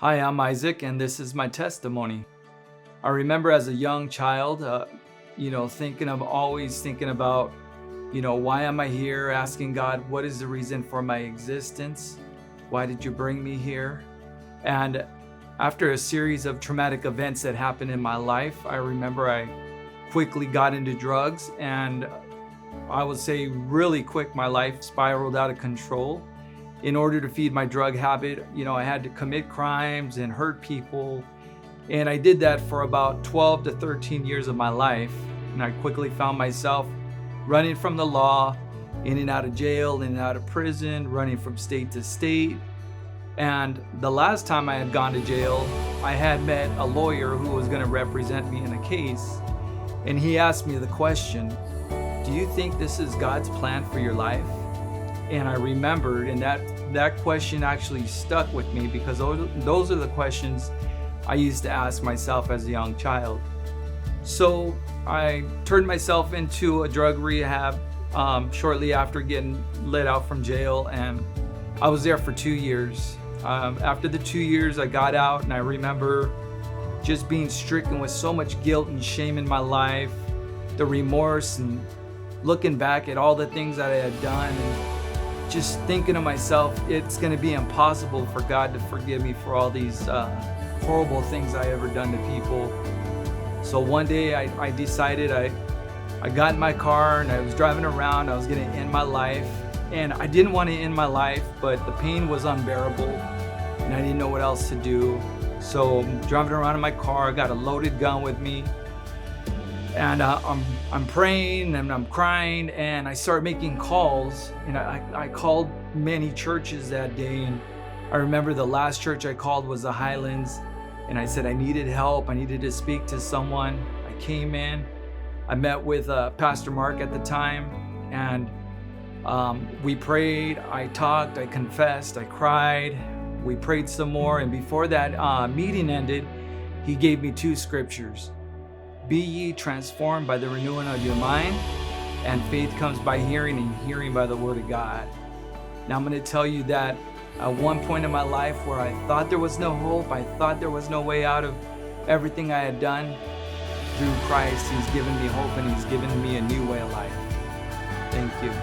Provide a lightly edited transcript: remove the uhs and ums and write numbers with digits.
Hi, I'm Isaac, and this is my testimony. I remember as a young child, always thinking about, why am I here? Asking God, what is the reason for my existence? Why did you bring me here? And after a series of traumatic events that happened in my life, I remember I quickly got into drugs, and I would say really quick, my life spiraled out of control. In order to feed my drug habit, I had to commit crimes and hurt people. And I did that for about 12 to 13 years of my life. And I quickly found myself running from the law, in and out of jail, in and out of prison, running from state to state. And the last time I had gone to jail, I had met a lawyer who was going to represent me in a case. And he asked me the question, do you think this is God's plan for your life? And I remembered, and that question actually stuck with me because those are the questions I used to ask myself as a young child. So I turned myself into a drug rehab shortly after getting let out from jail, and I was there for 2 years. After the 2 years, I got out, and I remember just being stricken with so much guilt and shame in my life, the remorse, and looking back at all the things that I had done, and just thinking to myself, it's going to be impossible for God to forgive me for all these horrible things I ever done to people. So one day I decided, I got in my car and I was driving around. I was going to end my life, and I didn't want to end my life, but the pain was unbearable and I didn't know what else to do. So I'm driving around in my car. I got a loaded gun with me, and I'm praying and I'm crying, and I started making calls, and I called many churches that day. And I remember the last church I called was the Highlands, and I said I needed help. I needed to speak to someone. I came in. I met with Pastor Mark at the time, and we prayed. I talked. I confessed. I cried. We prayed some more, and before that meeting ended, he gave me 2 scriptures. Be ye transformed by the renewing of your mind, and faith comes by hearing, and hearing by the word of God. Now I'm going to tell you that at one point in my life where I thought there was no hope, I thought there was no way out of everything I had done, through Christ, He's given me hope, and He's given me a new way of life. Thank you.